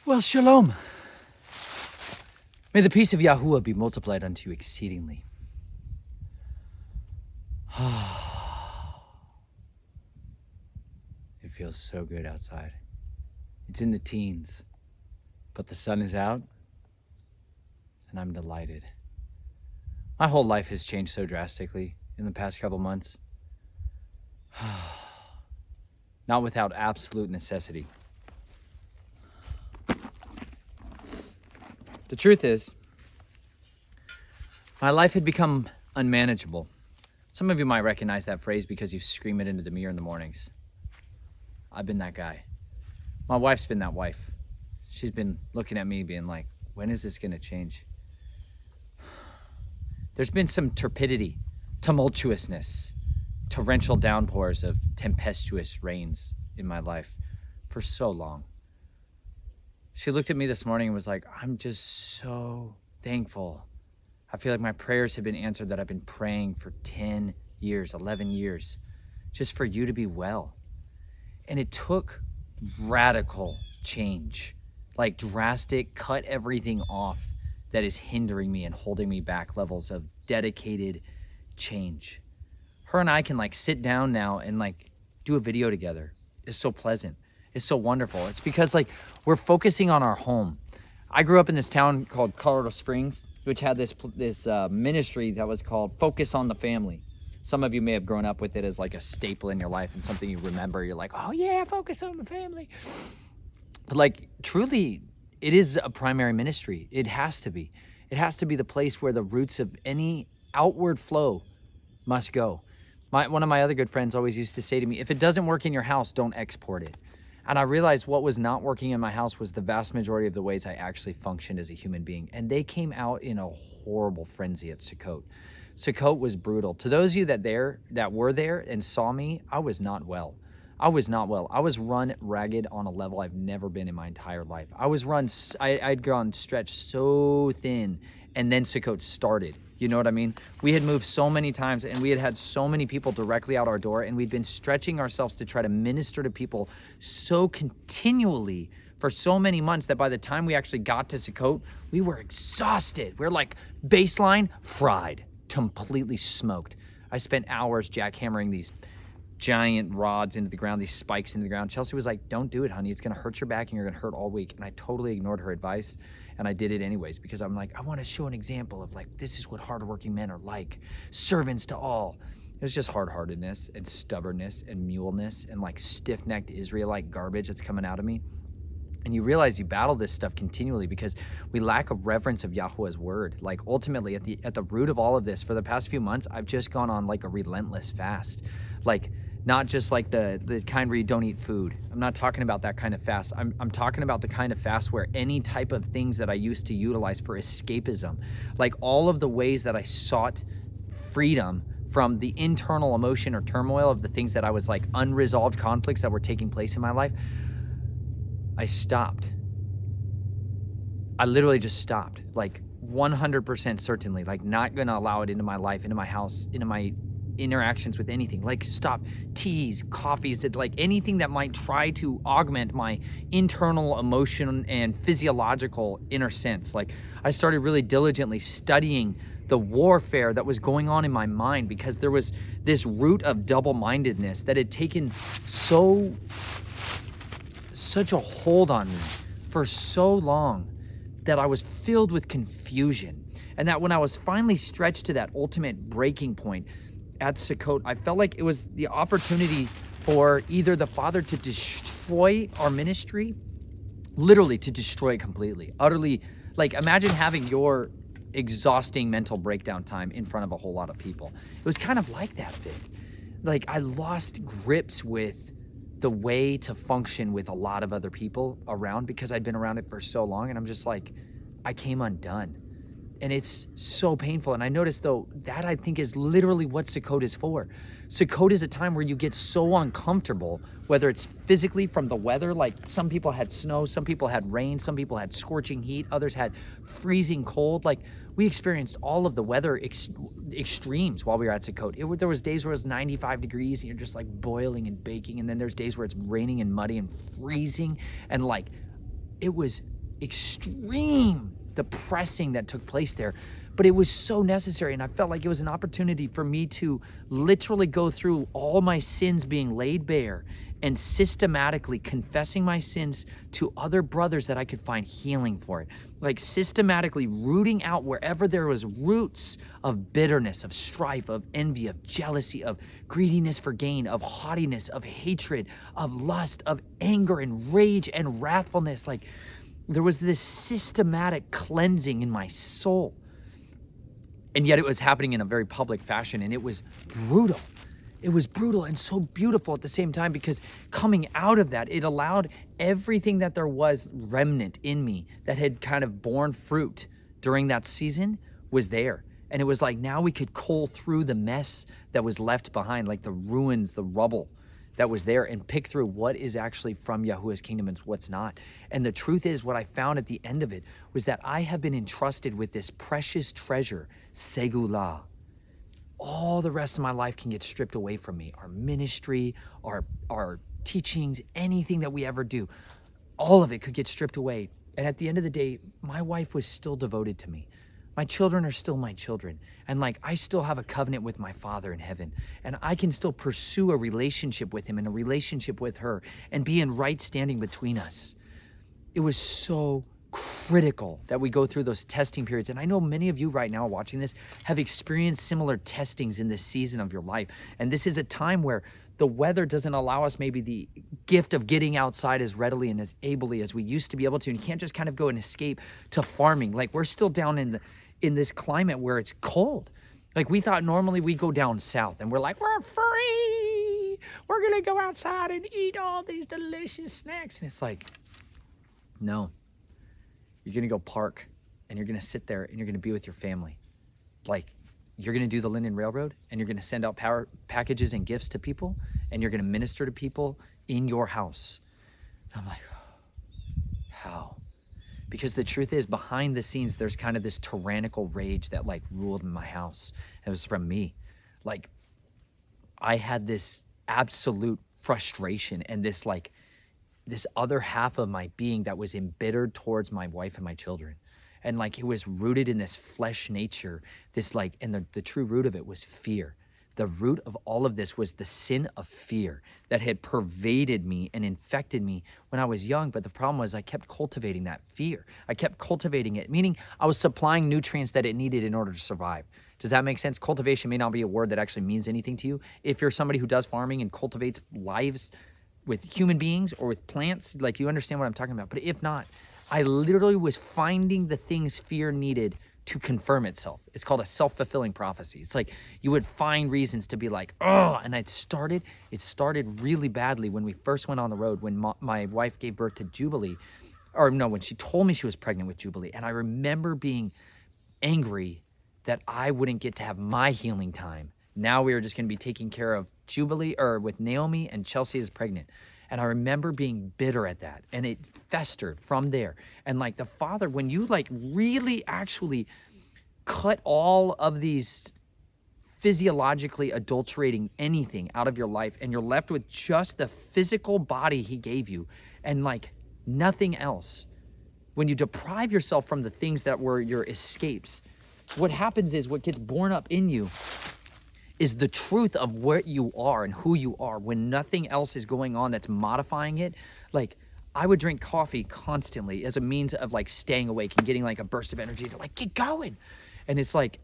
Well, shalom. May the peace of Yahuwah be multiplied unto you exceedingly. It feels so good outside. It's in the teens, but the sun is out, and I'm delighted. My whole life has changed so drastically in the past couple months. Not without absolute necessity. The truth is, my life had become unmanageable. Some of you might recognize that phrase because you scream it into the mirror in the mornings. I've been that guy. My wife's been that wife. She's been looking at me being like, when is this gonna change? There's been some turpidity, tumultuousness, torrential downpours of tempestuous rains in my life for so long. She looked at me this morning and was like, I'm just so thankful. I feel like my prayers have been answered that I've been praying for 10 years, 11 years, just for you to be well. And it took radical change, like drastic, cut everything off that is hindering me and holding me back levels of dedicated change. Her and I can like sit down now and like do a video together. It's so pleasant. It's so wonderful. It's because like we're focusing on our home. I grew up in this town called Colorado Springs, which had this ministry that was called Focus on the Family. Some of you may have grown up with it as like a staple in your life and something you remember. You're like, oh yeah, focus on the family. But like truly, it is a primary ministry. It has to be. It has to be the place where the roots of any outward flow must go. One of my other good friends always used to say to me, if it doesn't work in your house, don't export it. And I realized what was not working in my house was the vast majority of the ways I actually functioned as a human being. And they came out in a horrible frenzy at Sukkot. Sukkot was brutal. To those of you that were there and saw me, I was not well. I was not well. I was run ragged on a level I've never been in my entire life. I'd gone stretched so thin, and then Sukkot started. You know what I mean? We had moved so many times and we had had so many people directly out our door, and we'd been stretching ourselves to try to minister to people so continually for so many months that by the time we actually got to Sukkot, we were exhausted. We're like baseline fried, completely smoked. I spent hours jackhammering these giant rods into the ground, these spikes into the ground. Chelsea was like, don't do it, honey. It's going to hurt your back and you're going to hurt all week. And I totally ignored her advice. And I did it anyways because I'm like, I want to show an example of like, this is what hardworking men are like. Servants to all. It was just hard-heartedness and stubbornness and muleness and like stiff-necked Israelite garbage that's coming out of me. And you realize you battle this stuff continually because we lack a reverence of Yahuwah's word. Like ultimately at the root of all of this, for the past few months, I've just gone on like a relentless fast. Like not just like the kind where you don't eat food. I'm not talking about that kind of fast. I'm talking about the kind of fast where any type of things that I used to utilize for escapism, like all of the ways that I sought freedom from the internal emotion or turmoil of the things that I was like unresolved conflicts that were taking place in my life, I stopped. I literally just stopped, like 100% certainly, like not gonna allow it into my life, into my house, into my interactions with anything. Like stop teas, coffees, that like anything that might try to augment my internal emotion and physiological inner sense. Like I started really diligently studying the warfare that was going on in my mind because there was this root of double-mindedness that had taken such a hold on me for so long that I was filled with confusion. And that when I was finally stretched to that ultimate breaking point at Sukkot, I felt like it was the opportunity for either the Father to destroy our ministry, literally to destroy it completely, utterly. Like imagine having your exhausting mental breakdown time in front of a whole lot of people. It was kind of like that, Vic. Like I lost grips with the way to function with a lot of other people around because I'd been around it for so long, and I'm just like, I came undone. And it's so painful. And I noticed though, that I think is literally what Sukkot is for. Sukkot is a time where you get so uncomfortable, whether it's physically from the weather, like some people had snow, some people had rain, some people had scorching heat, others had freezing cold. Like we experienced all of the weather extremes while we were at Sukkot. There was days where it was 95 degrees and you're just like boiling and baking. And then there's days where it's raining and muddy and freezing. And like, it was extreme depressing that took place there, but it was so necessary. And I felt like it was an opportunity for me to literally go through all my sins being laid bare and systematically confessing my sins to other brothers that I could find healing for it. Like systematically rooting out wherever there was roots of bitterness, of strife, of envy, of jealousy, of greediness for gain, of haughtiness, of hatred, of lust, of anger and rage and wrathfulness. Like there was this systematic cleansing in my soul. And yet it was happening in a very public fashion, and it was brutal. It was brutal and so beautiful at the same time, because coming out of that, it allowed everything that there was remnant in me that had kind of borne fruit during that season was there. And it was like, now we could cull through the mess that was left behind, like the ruins, the rubble that was there, and pick through what is actually from Yahuwah's kingdom and what's not. And the truth is, what I found at the end of it was that I have been entrusted with this precious treasure, Segulah. All the rest of my life can get stripped away from me. Our ministry, our teachings, anything that we ever do, all of it could get stripped away. And at the end of the day, my wife was still devoted to me. My children are still my children. And like, I still have a covenant with my Father in heaven. And I can still pursue a relationship with him and a relationship with her and be in right standing between us. It was so critical that we go through those testing periods. And I know many of you right now watching this have experienced similar testings in this season of your life. And this is a time where the weather doesn't allow us maybe the gift of getting outside as readily and as ably as we used to be able to. And you can't just kind of go and escape to farming. Like, we're still down in this climate where it's cold. Like, we thought normally we go down south and we're like, we're free. We're going to go outside and eat all these delicious snacks. And it's like, no. You're going to go park and you're going to sit there and you're going to be with your family. Like, you're going to do the LinenRailroad and you're going to send out power packages and gifts to people, and you're going to minister to people in your house. And I'm like, how? Because the truth is, behind the scenes, there's kind of this tyrannical rage that like ruled in my house. It was from me. Like, I had this absolute frustration and this other half of my being that was embittered towards my wife and my children. And like, it was rooted in this flesh nature, and the true root of it was fear. The root of all of this was the sin of fear that had pervaded me and infected me when I was young. But the problem was, I kept cultivating that fear. I kept cultivating it, meaning I was supplying nutrients that it needed in order to survive. Does that make sense? Cultivation may not be a word that actually means anything to you. If you're somebody who does farming and cultivates lives with human beings or with plants, like, you understand what I'm talking about. But if not, I literally was finding the things fear needed to confirm itself. It's called a self-fulfilling prophecy. It's like you would find reasons to be like, oh, and it started really badly when we first went on the road, when my wife gave birth to Jubilee, or no, when she told me she was pregnant with Jubilee. And I remember being angry that I wouldn't get to have my healing time. Now we were just going to be taking care of Jubilee, or with Naomi, and Chelsea is pregnant. And I remember being bitter at that, and it festered from there. And like, the Father, when you like really actually cut all of these physiologically adulterating anything out of your life, and you're left with just the physical body he gave you and like nothing else, when you deprive yourself from the things that were your escapes, what happens is, what gets born up in you is the truth of what you are and who you are, when nothing else is going on that's modifying it. Like, I would drink coffee constantly as a means of like staying awake and getting like a burst of energy to like keep going. And it's like,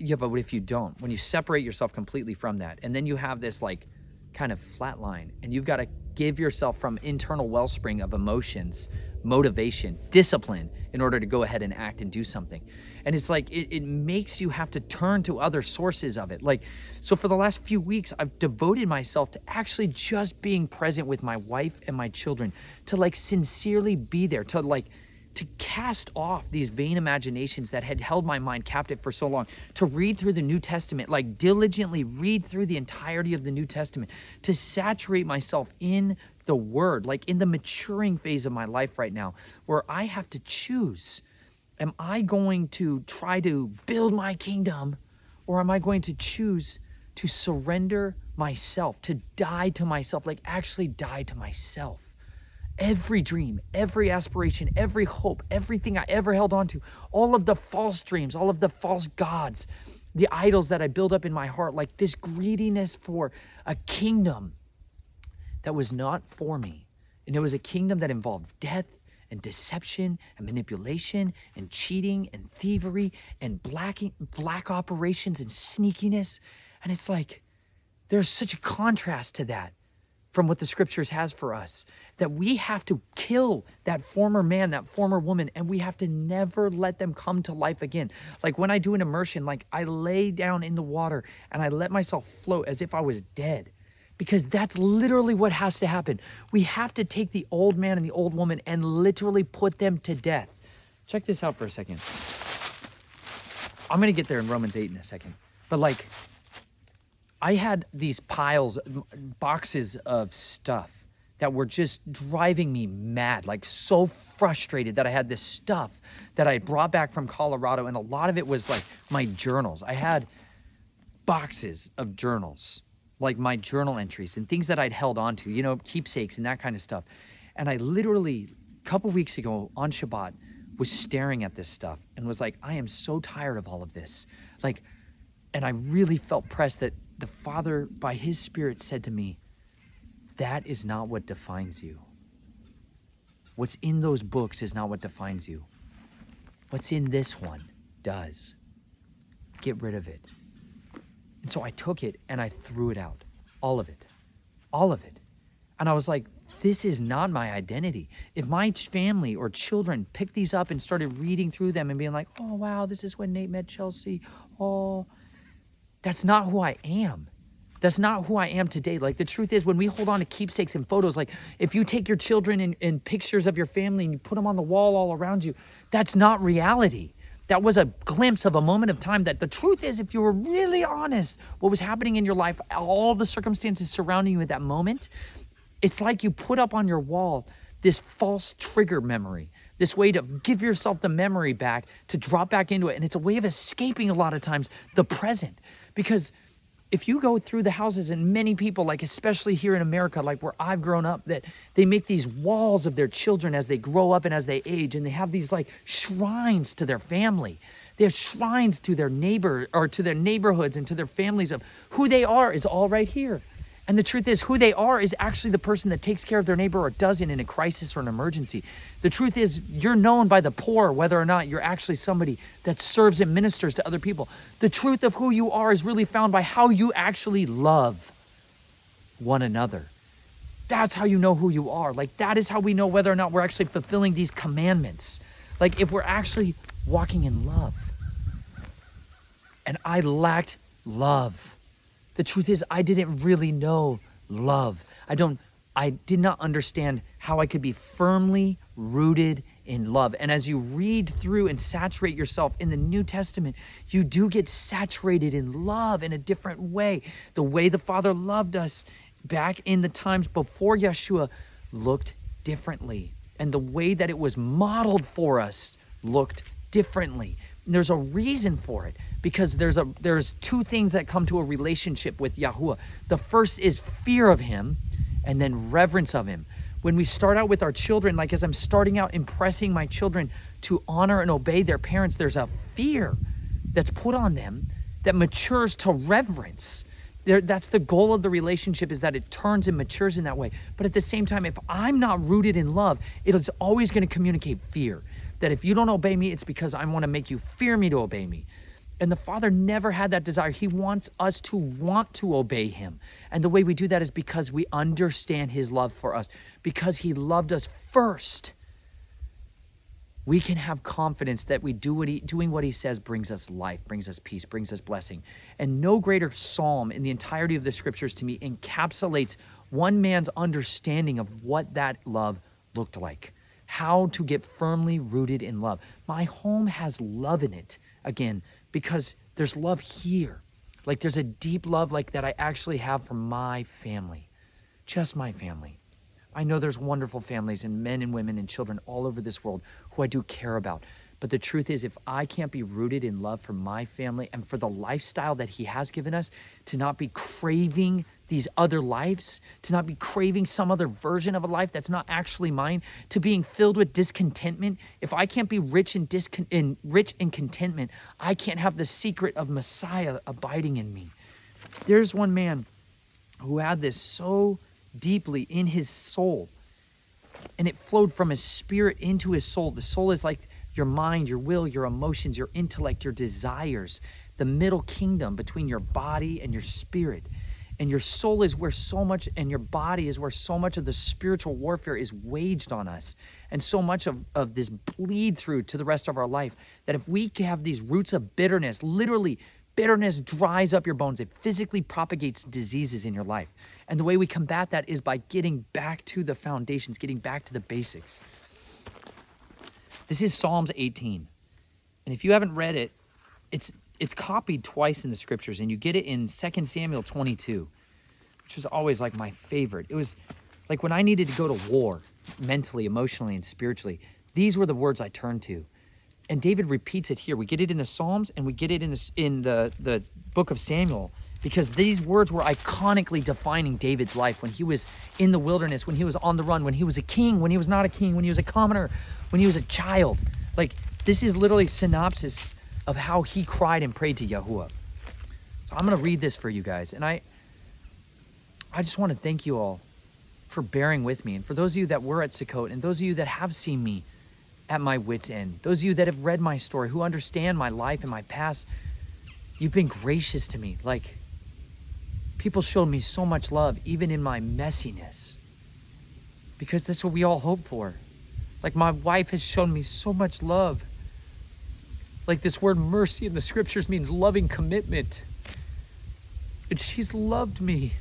yeah, but what if you don't? When you separate yourself completely from that, and then you have this like kind of flat line, and you've got to give yourself from internal wellspring of emotions, motivation, discipline, in order to go ahead and act and do something. And it's like, it makes you have to turn to other sources of it. Like, so for the last few weeks, I've devoted myself to actually just being present with my wife and my children, to like sincerely be there, to cast off these vain imaginations that had held my mind captive for so long, to read through the New Testament, like diligently read through the entirety of the New Testament, to saturate myself in the Word, like in the maturing phase of my life right now, where I have to choose. Am I going to try to build my kingdom, or am I going to choose to surrender myself, to die to myself, like actually die to myself? Every dream, every aspiration, every hope, everything I ever held on to, all of the false dreams, all of the false gods, the idols that I built up in my heart, like this greediness for a kingdom that was not for me. And it was a kingdom that involved death and deception and manipulation and cheating and thievery and black operations and sneakiness. And it's like, there's such a contrast to that from what the scriptures has for us, that we have to kill that former man, that former woman, and we have to never let them come to life again. Like when I do an immersion, like I lay down in the water and I let myself float as if I was dead, because that's literally what has to happen. We have to take the old man and the old woman and literally put them to death. Check this out for a second. I'm going to get there in Romans 8 in a second. But like, I had these boxes of stuff that were just driving me mad, like so frustrated that I had this stuff that I had brought back from Colorado, and a lot of it was like my journals. I had boxes of journals, like my journal entries and things that I'd held on to, you know, keepsakes and that kind of stuff. And I literally, a couple weeks ago on Shabbat, was staring at this stuff and was like, I am so tired of all of this. Like, and I really felt pressed that the Father, by his Spirit, said to me, that is not what defines you. What's in those books is not what defines you. What's in this one does. Get rid of it. And so I took it and I threw it out. All of it. All of it. And I was like, this is not my identity. If my family or children picked these up and started reading through them and being like, oh, wow, this is when Nate met Chelsea. Oh, that's not who I am. That's not who I am today. Like the truth is, when we hold on to keepsakes and photos, like if you take your children and pictures of your family and you put them on the wall all around you, that's not reality. That was a glimpse of a moment of time. That the truth is, if you were really honest, what was happening in your life, all the circumstances surrounding you at that moment, it's like you put up on your wall this false trigger memory, this way to give yourself the memory back, to drop back into it. And it's a way of escaping a lot of times the present. Because if you go through the houses, and many people, like especially here in America, like where I've grown up, that they make these walls of their children as they grow up and as they age, and they have these like shrines to their family. They have shrines to their neighbor or to their neighborhoods and to their families of who they are is all right here. And the truth is, who they are is actually the person that takes care of their neighbor or doesn't in a crisis or an emergency. The truth is, you're known by the poor, whether or not you're actually somebody that serves and ministers to other people. The truth of who you are is really found by how you actually love one another. That's how you know who you are. Like, that is how we know whether or not we're actually fulfilling these commandments. Like, if we're actually walking in love. And I lacked love. The truth is, I didn't really know love. I did not understand how I could be firmly rooted in love. And as you read through and saturate yourself in the New Testament, you do get saturated in love in a different way. The way the Father loved us back in the times before Yeshua looked differently. And the way that it was modeled for us looked differently. And there's a reason for it, because there's two things that come to a relationship with Yahuwah. The first is fear of him, and then reverence of him. When we start out with our children, like as I'm starting out impressing my children to honor and obey their parents, there's a fear that's put on them that matures to reverence. That's the goal of the relationship, is that it turns and matures in that way. But at the same time, if I'm not rooted in love, it is always going to communicate fear. That if you don't obey me, it's because I want to make you fear me to obey me. And the Father never had that desire. He wants us to want to obey him. And the way we do that is because we understand his love for us. Because he loved us first, we can have confidence that doing what he says brings us life, brings us peace, brings us blessing. And no greater psalm in the entirety of the scriptures to me encapsulates one man's understanding of what that love looked like. How to get firmly rooted in love. My home has love in it, again, because there's love here. Like there's a deep love like that I actually have for my family, just my family. I know there's wonderful families and men and women and children all over this world who I do care about, But the truth is, if I can't be rooted in love for my family and for the lifestyle that he has given us, to not be craving these other lives, to not be craving some other version of a life that's not actually mine, to being filled with discontentment, if I can't be rich in contentment, I can't have the secret of Messiah abiding in me. There's one man who had this so deeply in his soul, and it flowed from his spirit into his soul. The soul is like your mind, your will, your emotions, your intellect, your desires, the middle kingdom between your body and your spirit. And your soul is where so much, and your body is where so much of the spiritual warfare is waged on us. And so much of this bleed through to the rest of our life, that if we have these roots of bitterness, literally bitterness dries up your bones. It physically propagates diseases in your life. And the way we combat that is by getting back to the foundations, getting back to the basics. This is Psalms 18. And if you haven't read it, it's copied twice in the scriptures, and you get it in 2 Samuel 22, which was always like my favorite. It was like when I needed to go to war, mentally, emotionally, and spiritually, these were the words I turned to. And David repeats it here. We get it in the Psalms, and we get it in the book of Samuel, because these words were iconically defining David's life when he was in the wilderness, when he was on the run, when he was a king, when he was not a king, when he was a commoner, when he was a child. Like, this is literally synopsis of how he cried and prayed to Yahuwah. So I'm going to read this for you guys. And I just want to thank you all for bearing with me. And for those of you that were at Sukkot, and those of you that have seen me at my wit's end, those of you that have read my story, who understand my life and my past, you've been gracious to me. Like, people showed me so much love, even in my messiness, because that's what we all hope for. Like, my wife has shown me so much love. Like, this word mercy in the scriptures means loving commitment. And she's loved me.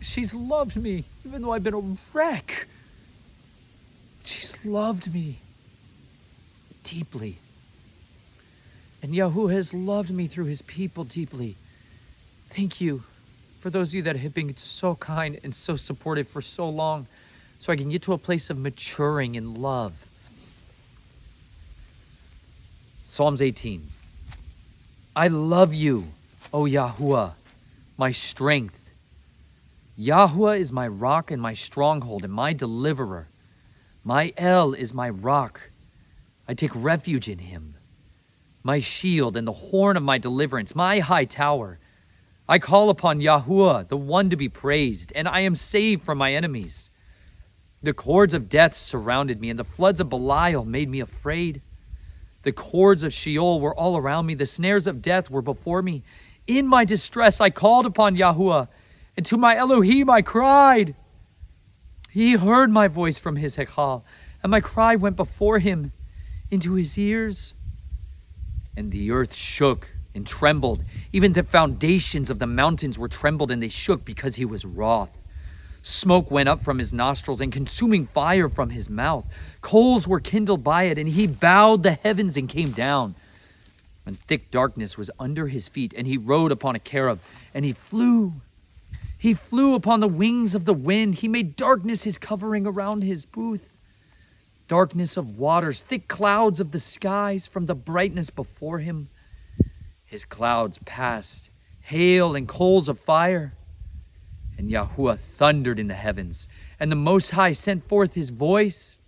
She's loved me, even though I've been a wreck. She's loved me deeply. And Yahuwah has loved me through his people deeply. Thank you for those of you that have been so kind and so supportive for so long, so I can get to a place of maturing in love. Psalms 18. I love you, O Yahuwah, my strength. Yahuwah is my rock and my stronghold and my deliverer. My El is my rock. I take refuge in him. My shield and the horn of my deliverance, my high tower. I call upon Yahuwah, the one to be praised, and I am saved from my enemies. The cords of death surrounded me, and the floods of Belial made me afraid. The cords of Sheol were all around me. The snares of death were before me. In my distress, I called upon Yahuwah, and to my Elohim I cried. He heard my voice from his Hekal, and my cry went before him into his ears. And the earth shook and trembled. Even the foundations of the mountains were trembled, and they shook because he was wroth. Smoke went up from his nostrils and consuming fire from his mouth. Coals were kindled by it, and he bowed the heavens and came down. And thick darkness was under his feet, and he rode upon a cherub, and he flew. He flew upon the wings of the wind. He made darkness his covering around his booth. Darkness of waters, thick clouds of the skies from the brightness before him. His clouds passed, hail and coals of fire. And Yahuwah thundered in the heavens, and the Most High sent forth his voice,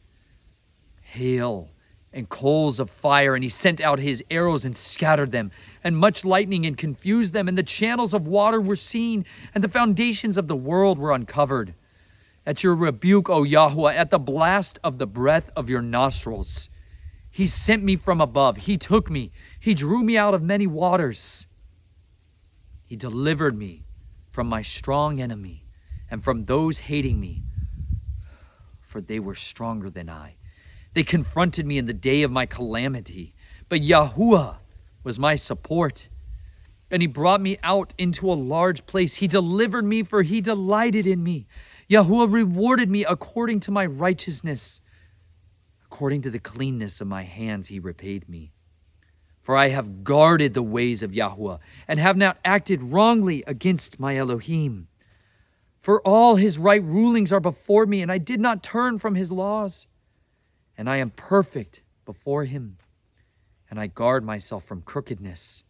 hail and coals of fire, and he sent out his arrows and scattered them, and much lightning and confused them, and the channels of water were seen, and the foundations of the world were uncovered. At your rebuke, O Yahuwah, at the blast of the breath of your nostrils, he sent me from above, he took me, he drew me out of many waters. He delivered me from my strong enemy and from those hating me, for they were stronger than I. They confronted me in the day of my calamity, but Yahuwah was my support, and he brought me out into a large place. He delivered me, for he delighted in me. Yahuwah rewarded me according to my righteousness. According to the cleanness of my hands, he repaid me. For I have guarded the ways of Yahuwah, and have not acted wrongly against my Elohim. For all his right rulings are before me, and I did not turn from his laws. And I am perfect before him, and I guard myself from crookedness.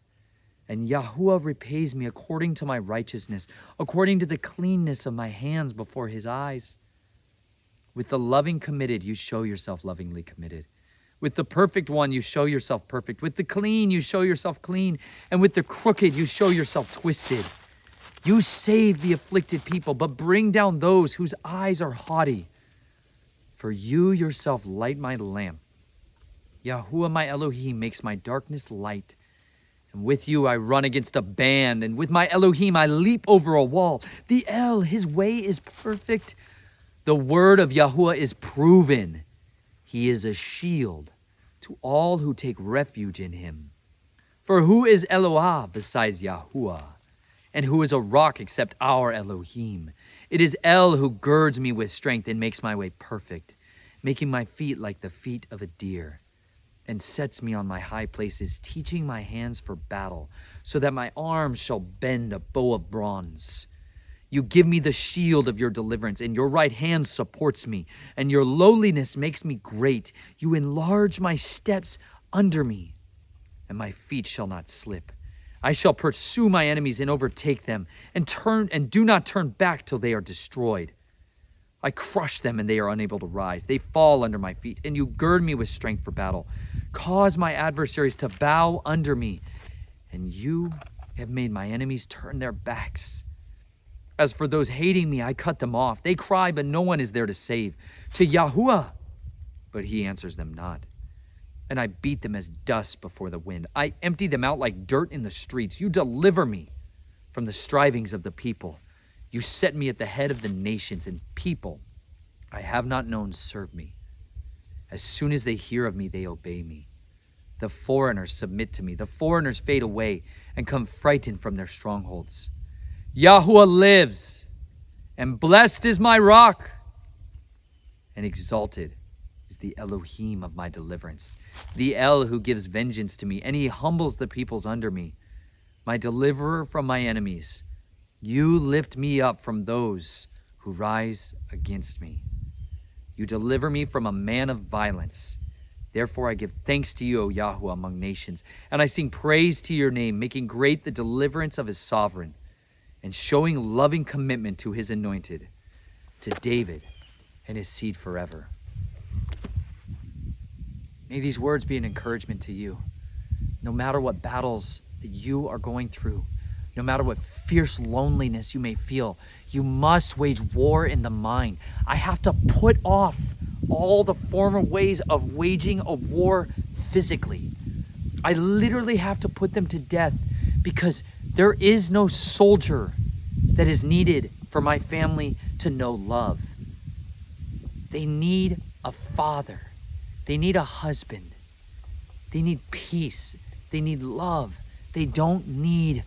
And Yahuwah repays me according to my righteousness, according to the cleanness of my hands before his eyes. With the loving committed, you show yourself lovingly committed. With the perfect one, you show yourself perfect. With the clean, you show yourself clean. And with the crooked, you show yourself twisted. You save the afflicted people, but bring down those whose eyes are haughty. For you yourself light my lamp. Yahuwah my Elohim makes my darkness light. And with you I run against a band, and with my Elohim I leap over a wall. The El, his way is perfect. The word of Yahuwah is proven. He is a shield to all who take refuge in him. For who is Eloah besides Yahuwah? And who is a rock except our Elohim? It is El who girds me with strength and makes my way perfect, making my feet like the feet of a deer, and sets me on my high places, teaching my hands for battle, so that my arms shall bend a bow of bronze. You give me the shield of your deliverance, and your right hand supports me, and your lowliness makes me great. You enlarge my steps under me, and my feet shall not slip. I shall pursue my enemies and overtake them, and do not turn back till they are destroyed. I crush them, and they are unable to rise. They fall under my feet, and you gird me with strength for battle. Cause my adversaries to bow under me, and you have made my enemies turn their backs. As for those hating me, I cut them off. They cry, but no one is there to save. To Yahuwah, but he answers them not. And I beat them as dust before the wind. I empty them out like dirt in the streets. You deliver me from the strivings of the people. You set me at the head of the nations, and people I have not known serve me. As soon as they hear of me, they obey me. The foreigners submit to me. The foreigners fade away and come frightened from their strongholds. Yahuwah lives, and blessed is my rock, and exalted is the Elohim of my deliverance, the El who gives vengeance to me, and he humbles the peoples under me, my deliverer from my enemies. You lift me up from those who rise against me. You deliver me from a man of violence. Therefore I give thanks to you, O Yahuwah, among nations, and I sing praise to your name, making great the deliverance of his sovereign, and showing loving commitment to his anointed, to David and his seed forever. May these words be an encouragement to you. No matter what battles that you are going through, no matter what fierce loneliness you may feel, you must wage war in the mind. I have to put off all the former ways of waging a war physically. I literally have to put them to death, because there is no soldier that is needed for my family to know love. They need a father. They need a husband. They need peace. They need love. They don't need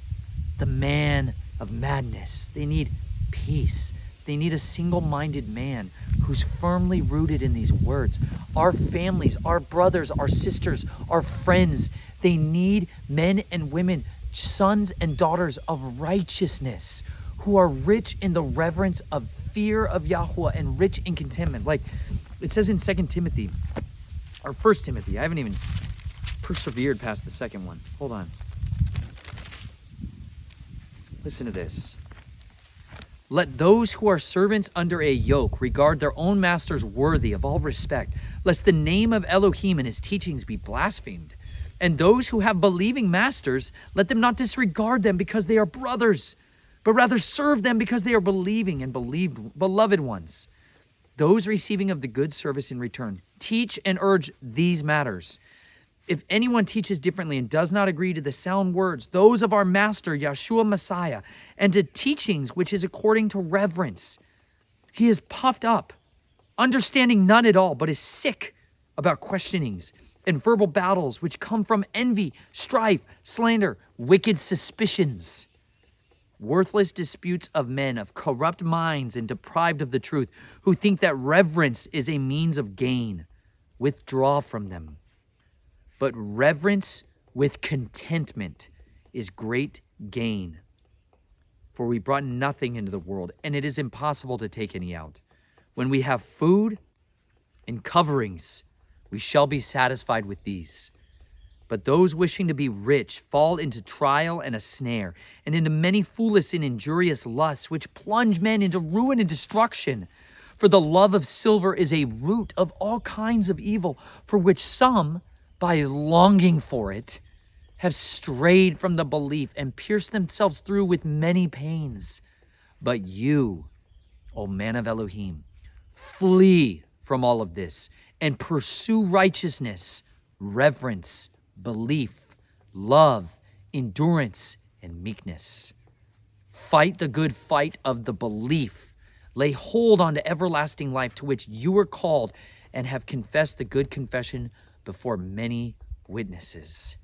the man of madness. They need peace. They need a single-minded man who's firmly rooted in these words. Our families, our brothers, our sisters, our friends, they need men and women, sons and daughters of righteousness, who are rich in the reverence of fear of Yahuwah and rich in contentment. Like it says in 2 Timothy, or 1 Timothy. I haven't even persevered past the second one. Hold on. Listen to this. Let those who are servants under a yoke regard their own masters worthy of all respect, lest the name of Elohim and his teachings be blasphemed. And those who have believing masters, let them not disregard them because they are brothers, but rather serve them because they are believing and beloved ones. Those receiving of the good service in return, teach and urge these matters. If anyone teaches differently and does not agree to the sound words, those of our master, Yeshua Messiah, and to teachings which is according to reverence, he is puffed up, understanding none at all, but is sick about questionings and verbal battles which come from envy, strife, slander, wicked suspicions, worthless disputes of men of corrupt minds and deprived of the truth, who think that reverence is a means of gain. Withdraw from them. But reverence with contentment is great gain. For we brought nothing into the world, and it is impossible to take any out. When we have food and coverings, We shall be satisfied with these. But those wishing to be rich fall into trial and a snare, and into many foolish and injurious lusts, which plunge men into ruin and destruction. For the love of silver is a root of all kinds of evil, for which some, by longing for it, have strayed from the belief and pierced themselves through with many pains. But you, O man of Elohim, flee from all of this and pursue righteousness, reverence, belief, love, endurance, and meekness. Fight the good fight of the belief. Lay hold on to everlasting life, to which you were called and have confessed the good confession before many witnesses.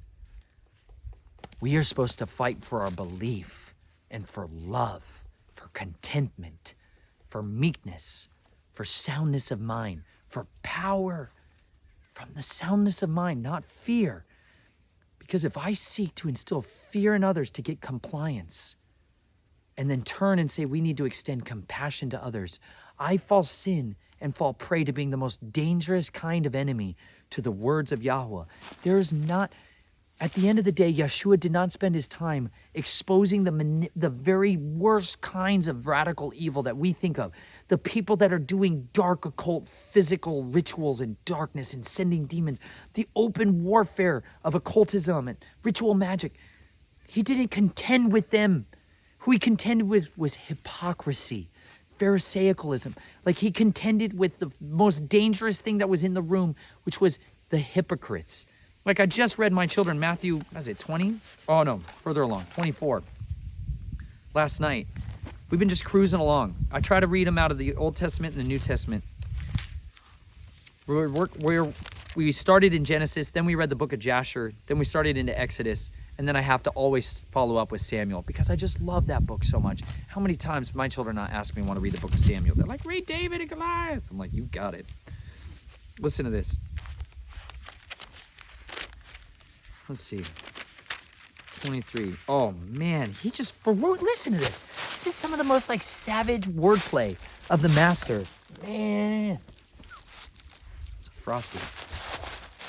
We are supposed to fight for our belief and for love, for contentment, for meekness, for soundness of mind, for power, from the soundness of mind, not fear. Because if I seek to instill fear in others to get compliance, and then turn and say we need to extend compassion to others, I fall sin and fall prey to being the most dangerous kind of enemy to the words of Yahweh. At the end of the day, Yeshua did not spend his time exposing the very worst kinds of radical evil that we think of. The people that are doing dark occult physical rituals and darkness and sending demons. The open warfare of occultism and ritual magic. He didn't contend with them. Who he contended with was hypocrisy, Pharisaicalism. Like he contended with the most dangerous thing that was in the room, which was the hypocrites. Like I just read my children Matthew, what is it, 20? Oh no, further along, 24. Last night. We've been just cruising along. I try to read them out of the Old Testament and the New Testament. We started in Genesis, then we read the book of Jasher, then we started into Exodus, and then I have to always follow up with Samuel because I just love that book so much. How many times my children not ask me want to read the book of Samuel? They're like, read David and Goliath. I'm like, you got it. Listen to this. Let's see. 23. Oh man, listen to this. This is some of the most like savage wordplay of the master. Man. It's a frosty.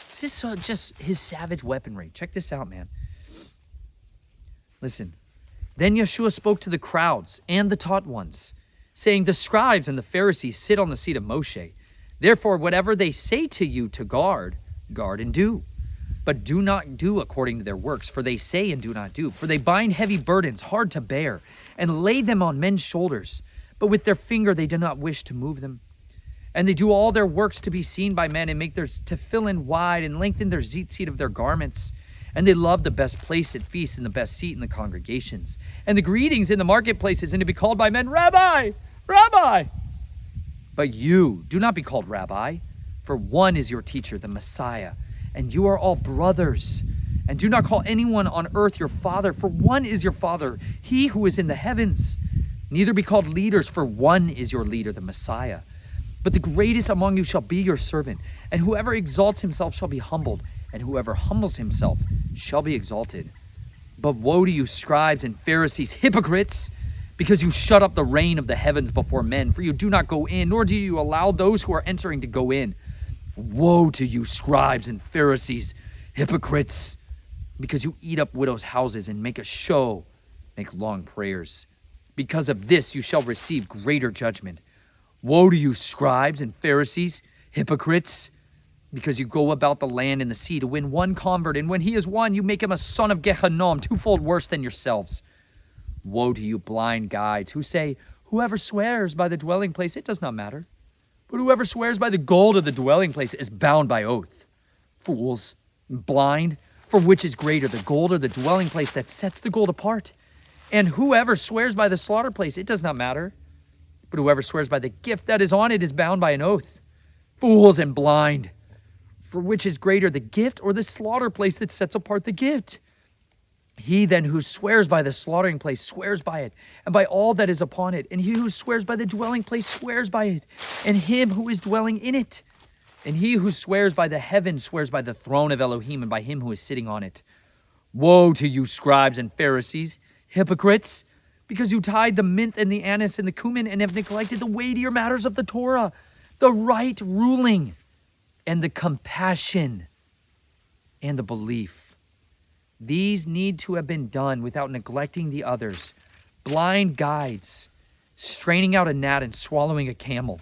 This is just his savage weaponry. Check this out, man. Listen. Then Yeshua spoke to the crowds and the taught ones, saying, the scribes and the Pharisees sit on the seat of Moshe. Therefore, whatever they say to you to guard, guard and do. But do not do according to their works, for they say and do not do. For they bind heavy burdens, hard to bear, and lay them on men's shoulders. But with their finger they do not wish to move them. And they do all their works to be seen by men, and make their tefillin wide, and lengthen their tzitzit of their garments. And they love the best place at feasts, and the best seat in the congregations, and the greetings in the marketplaces, and to be called by men, Rabbi, Rabbi. But you do not be called Rabbi, for one is your teacher, the Messiah, and you are all brothers. And do not call anyone on earth your father, for one is your Father, he who is in the heavens. Neither be called leaders, for one is your leader, the Messiah. But the greatest among you shall be your servant, and whoever exalts himself shall be humbled, and whoever humbles himself shall be exalted. But woe to you, scribes and Pharisees, hypocrites, because you shut up the rain of the heavens before men, for you do not go in, nor do you allow those who are entering to go in. Woe to you, scribes and Pharisees, hypocrites, because you eat up widows' houses and make a show, make long prayers. Because of this you shall receive greater judgment. Woe to you, scribes and Pharisees, hypocrites, because you go about the land and the sea to win one convert, and when he is won, you make him a son of Gehinnom, twofold worse than yourselves. Woe to you, blind guides, who say, whoever swears by the dwelling place, it does not matter. But whoever swears by the gold of the dwelling place is bound by oath. Fools, blind, for which is greater, the gold or the dwelling place that sets the gold apart? And whoever swears by the slaughter place, it does not matter. But whoever swears by the gift that is on it is bound by an oath. Fools and blind, for which is greater, the gift or the slaughter place that sets apart the gift? He then who swears by the slaughtering place swears by it, and by all that is upon it. And he who swears by the dwelling place swears by it, and him who is dwelling in it. And he who swears by the heavens swears by the throne of Elohim, and by him who is sitting on it. Woe to you, scribes and Pharisees, hypocrites, because you tithe the mint and the anise and the cumin, and have neglected the weightier matters of the Torah, the right ruling, and the compassion and the belief. These need to have been done without neglecting the others. Blind guides, straining out a gnat and swallowing a camel.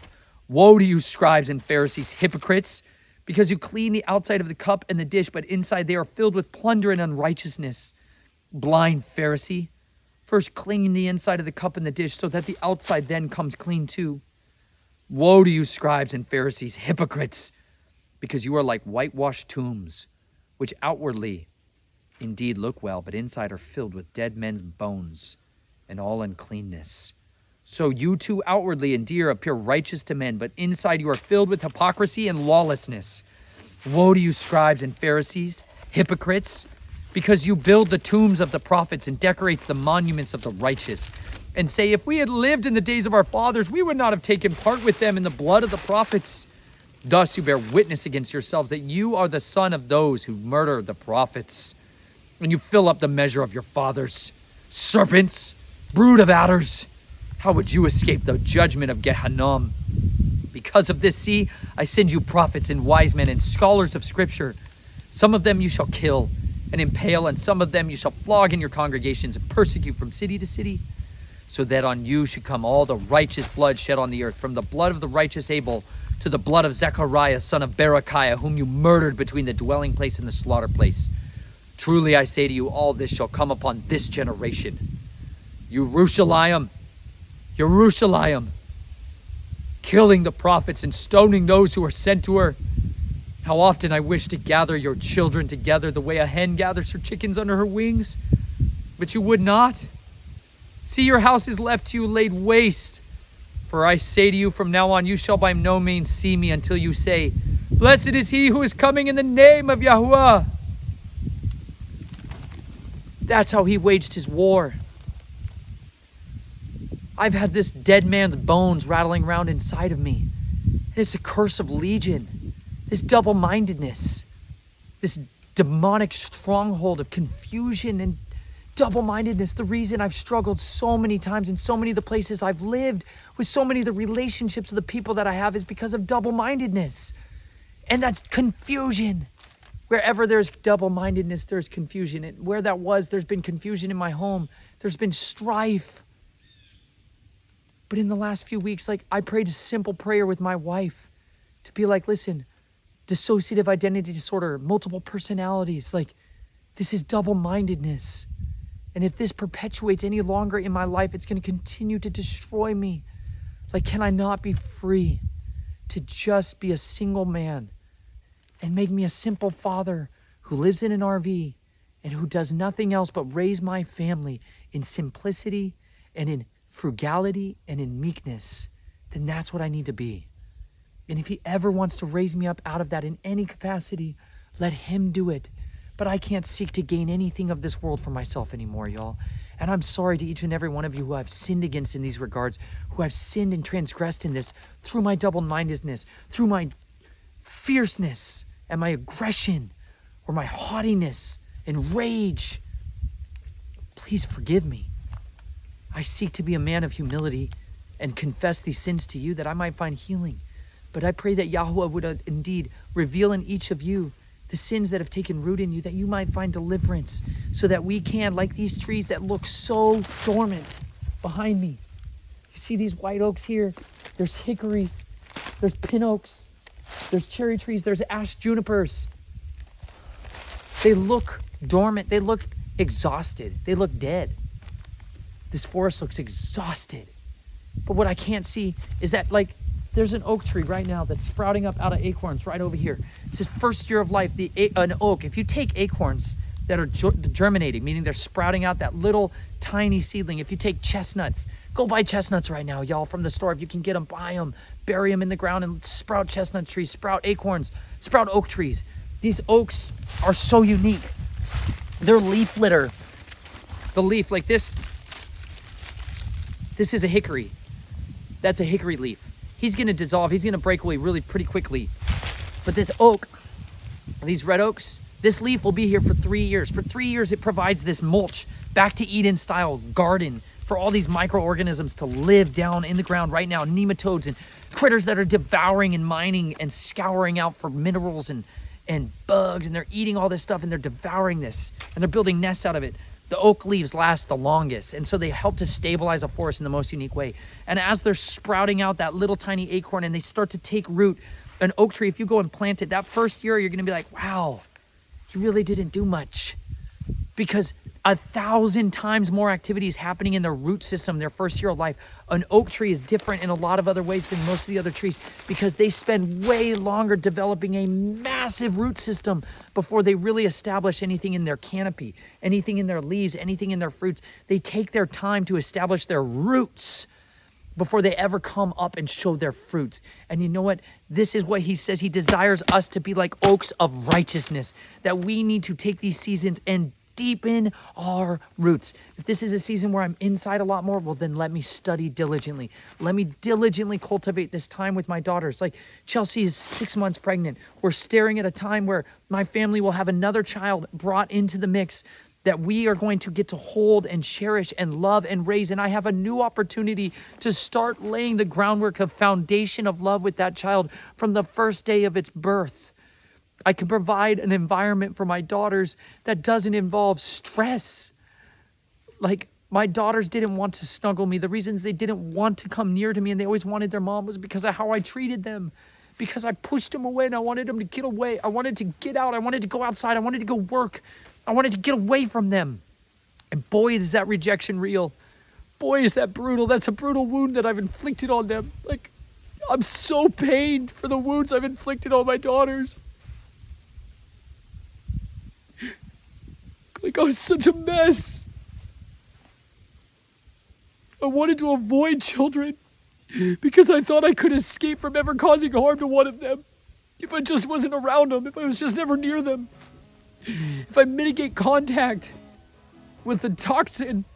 Woe to you, scribes and Pharisees, hypocrites, because you clean the outside of the cup and the dish, but inside they are filled with plunder and unrighteousness. Blind Pharisee, first clean the inside of the cup and the dish, so that the outside then comes clean too. Woe to you, scribes and Pharisees, hypocrites, because you are like whitewashed tombs, which outwardly indeed look well, but inside are filled with dead men's bones and all uncleanness. So you too outwardly indeed appear righteous to men, but inside you are filled with hypocrisy and lawlessness. Woe to you, scribes and Pharisees, hypocrites, because you build the tombs of the prophets and decorates the monuments of the righteous, and say, if we had lived in the days of our fathers, we would not have taken part with them in the blood of the prophets. Thus you bear witness against yourselves that you are the son of those who murder the prophets, and you fill up the measure of your fathers. Serpents, brood of adders, how would you escape the judgment of Gehenna? Because of this, see, I send you prophets and wise men and scholars of Scripture. Some of them you shall kill and impale, and some of them you shall flog in your congregations and persecute from city to city, so that on you should come all the righteous blood shed on the earth, from the blood of the righteous Abel to the blood of Zechariah, son of Berechiah, whom you murdered between the dwelling place and the slaughter place. Truly I say to you, all this shall come upon this generation. Jerusalem, killing the prophets and stoning those who are sent to her. How often I wish to gather your children together the way a hen gathers her chickens under her wings, but you would not. See, your house is left to you laid waste. For I say to you, from now on you shall by no means see me until you say, blessed is he who is coming in the name of Yahuwah. That's how he waged his war. I've had this dead man's bones rattling around inside of me. And it's a curse of legion. This double-mindedness. This demonic stronghold of confusion and double-mindedness. The reason I've struggled so many times in so many of the places I've lived, with so many of the relationships of the people that I have, is because of double-mindedness. And that's confusion. Wherever there's double-mindedness, there's confusion. And where that was, there's been confusion in my home. There's been strife. But in the last few weeks, I prayed a simple prayer with my wife to be like, listen, dissociative identity disorder, multiple personalities, this is double-mindedness. And if this perpetuates any longer in my life, it's going to continue to destroy me. Can I not be free to just be a single man and make me a simple father who lives in an RV and who does nothing else but raise my family in simplicity and in frugality and in meekness? Then that's what I need to be. And if he ever wants to raise me up out of that in any capacity, let him do it. But I can't seek to gain anything of this world for myself anymore, y'all. And I'm sorry to each and every one of you who I've sinned against in these regards, who I've sinned and transgressed in this through my double-mindedness, through my fierceness and my aggression, or my haughtiness and rage. Please forgive me. I seek to be a man of humility and confess these sins to you that I might find healing. But I pray that Yahuwah would indeed reveal in each of you the sins that have taken root in you, that you might find deliverance, so that we can, like these trees that look so dormant behind me. You see these white oaks here? There's hickories, there's pin oaks, there's cherry trees, there's ash junipers. They look dormant, they look exhausted, they look dead. This forest looks exhausted. But what I can't see is that there's an oak tree right now that's sprouting up out of acorns right over here. It says first year of life, an oak. If you take acorns that are germinating, meaning they're sprouting out that little tiny seedling. If you take chestnuts, go buy chestnuts right now, y'all, from the store. If you can get them, buy them, bury them in the ground and sprout chestnut trees, sprout acorns, sprout oak trees. These oaks are so unique. Their leaf litter, the leaf this is a hickory. That's a hickory leaf. He's going to dissolve. He's going to break away really pretty quickly. But this oak, these red oaks, this leaf will be here for 3 years. For 3 years, it provides this mulch, back to Eden style garden for all these microorganisms to live down in the ground right now, nematodes and critters that are devouring and mining and scouring out for minerals and bugs, and they're eating all this stuff and they're devouring this and they're building nests out of it. The oak leaves last the longest, and so they help to stabilize a forest in the most unique way. And as they're sprouting out that little tiny acorn and they start to take root, an oak tree, if you go and plant it, that first year, you're going to be like, wow, you really didn't do much. Because 1,000 times more activity is happening in their root system their first year of life. An oak tree is different in a lot of other ways than most of the other trees because they spend way longer developing a massive root system before they really establish anything in their canopy, anything in their leaves, anything in their fruits. They take their time to establish their roots before they ever come up and show their fruits. And you know what? This is what he says. He desires us to be like oaks of righteousness, that we need to take these seasons and deepen our roots. If this is a season where I'm inside a lot more, well, then let me study diligently. Let me diligently cultivate this time with my daughters. Like Chelsea is 6 months pregnant. We're staring at a time where my family will have another child brought into the mix that we are going to get to hold and cherish and love and raise. And I have a new opportunity to start laying the groundwork of foundation of love with that child from the first day of its birth. I can provide an environment for my daughters that doesn't involve stress. Like my daughters didn't want to snuggle me. The reasons they didn't want to come near to me and they always wanted their mom was because of how I treated them. Because I pushed them away and I wanted them to get away. I wanted to get out. I wanted to go outside. I wanted to go work. I wanted to get away from them. And boy, is that rejection real. Boy, is that brutal. That's a brutal wound that I've inflicted on them. Like, I'm so pained for the wounds I've inflicted on my daughters. Like, I was such a mess. I wanted to avoid children because I thought I could escape from ever causing harm to one of them. If I just wasn't around them, if I was just never near them. If I mitigate contact with the toxin,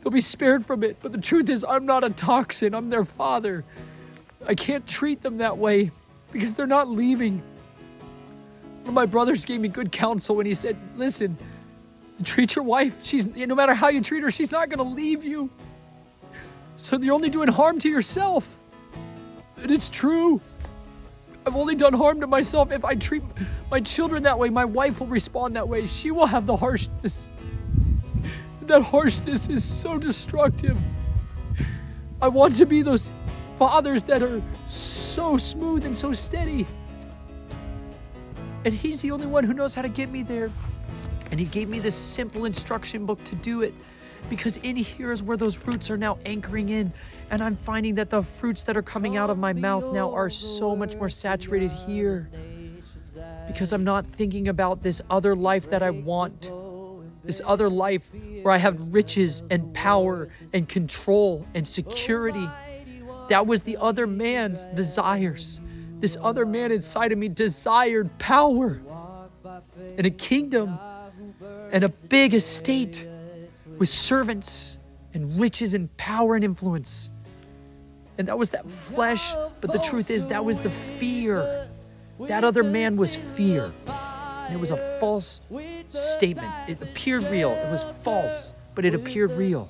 they'll be spared from it. But the truth is, I'm not a toxin. I'm their father. I can't treat them that way because they're not leaving. One of my brothers gave me good counsel when he said, listen, treat your wife. No matter how you treat her, she's not going to leave you. So you're only doing harm to yourself. And it's true. I've only done harm to myself. If I treat my children that way, my wife will respond that way. She will have the harshness. That harshness is so destructive. I want to be those fathers that are so smooth and so steady. And he's the only one who knows how to get me there. And he gave me this simple instruction book to do it. Because in here is where those roots are now anchoring in. And I'm finding that the fruits that are coming out of my mouth now are so much more saturated here. Because I'm not thinking about this other life that I want. This other life where I have riches and power and control and security. That was the other man's desires. This other man inside of me desired power and a kingdom and a big estate with servants and riches and power and influence. And that was that flesh, but the truth is that was the fear. That other man was fear. And it was a false statement. It appeared real. It was false, but it appeared real.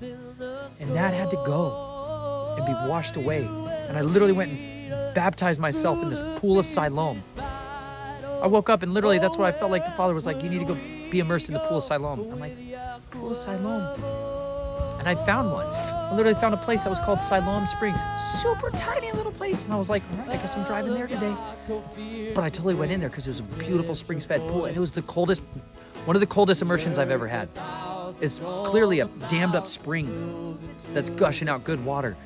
And that had to go and be washed away. And I literally went and baptized myself in this pool of Siloam. I woke up and literally that's what I felt like. The Father was like, you need to go be immersed in the pool of Siloam. I'm like, pool of Siloam? And I found one. I literally found a place that was called Siloam Springs. Super tiny little place. And I was like, all right, I guess I'm driving there today. But I totally went in there because it was a beautiful springs-fed pool. And it was the coldest, one of the coldest immersions I've ever had. It's clearly a dammed up spring that's gushing out good water.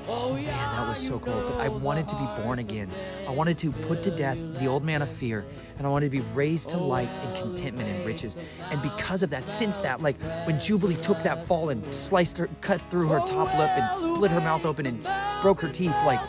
Oh man, that was so cold. But I wanted to be born again. I wanted to put to death the old man of fear. And I wanted to be raised to life and contentment and riches. And because of that, since that, like when Jubilee took that fall and cut through her top lip and split her mouth open and broke her teeth, like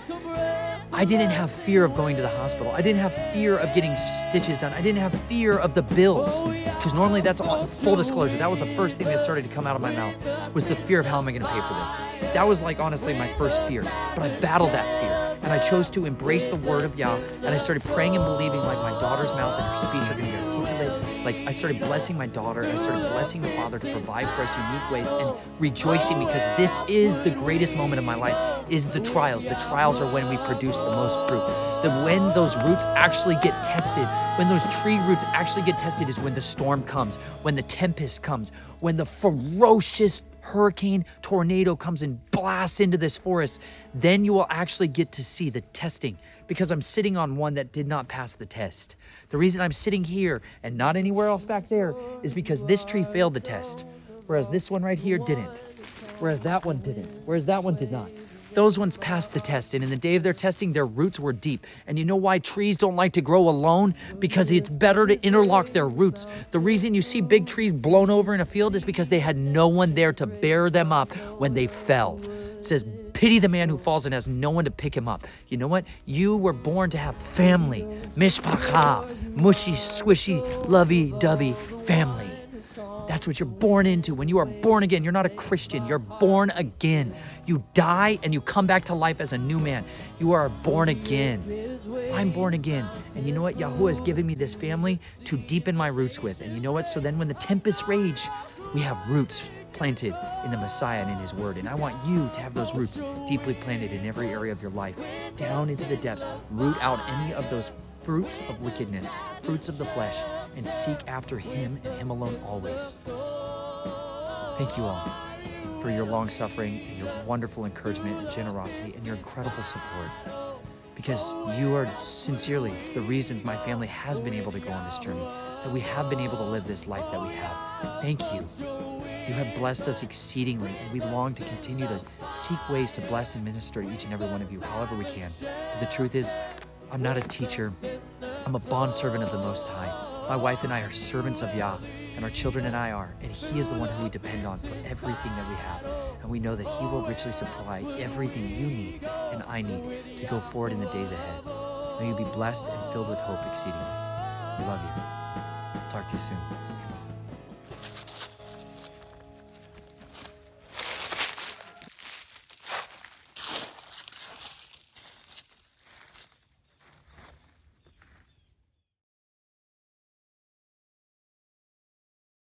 I didn't have fear of going to the hospital. I didn't have fear of getting stitches done. I didn't have fear of the bills. Because normally that's all, full disclosure, that was the first thing that started to come out of my mouth was the fear of how am I going to pay for this. That was like honestly my first fear. But I battled that fear. And I chose to embrace the word of Yah. And I started praying and believing like my daughter's mouth and her speech are going to be articulate. Like I started blessing my daughter, and I started blessing the Father to provide for us unique ways and rejoicing because this is the greatest moment of my life, is the trials. The trials are when we produce the most fruit. When those roots actually get tested, when those tree roots actually get tested is when the storm comes, when the tempest comes, when the ferocious hurricane tornado comes and blasts into this forest. Then you will actually get to see the testing, because I'm sitting on one that did not pass the test. The reason I'm sitting here and not anywhere else back there is because this tree failed the test, whereas this one right here didn't, whereas that one didn't, whereas that one did not. Those ones passed the test, and in the day of their testing, their roots were deep. And you know why trees don't like to grow alone? Because it's better to interlock their roots. The reason you see big trees blown over in a field is because they had no one there to bear them up when they fell. It says, pity the man who falls and has no one to pick him up. You know what? You were born to have family. Mishpacha, mushy, squishy, lovey-dovey family. That's what you're born into. When you are born again, you're not a Christian. You're born again. You die and you come back to life as a new man. You are born again. I'm born again. And you know what? Yahuwah has given me this family to deepen my roots with. And you know what? So then when the tempests rage, we have roots planted in the Messiah and in his word. And I want you to have those roots deeply planted in every area of your life, down into the depths. Root out any of those fruits of wickedness, fruits of the flesh, and seek after him and him alone always. Thank you all for your long suffering and your wonderful encouragement and generosity and your incredible support, because you are sincerely the reasons my family has been able to go on this journey, that we have been able to live this life that we have. Thank you. You have blessed us exceedingly, and we long to continue to seek ways to bless and minister to each and every one of you however we can. But the truth is, I'm not a teacher. I'm a bondservant of the Most High. My wife and I are servants of Yah, and our children and I are, and he is the one who we depend on for everything that we have. And we know that he will richly supply everything you need and I need to go forward in the days ahead. May you be blessed and filled with hope exceedingly. We love you. Talk to you soon.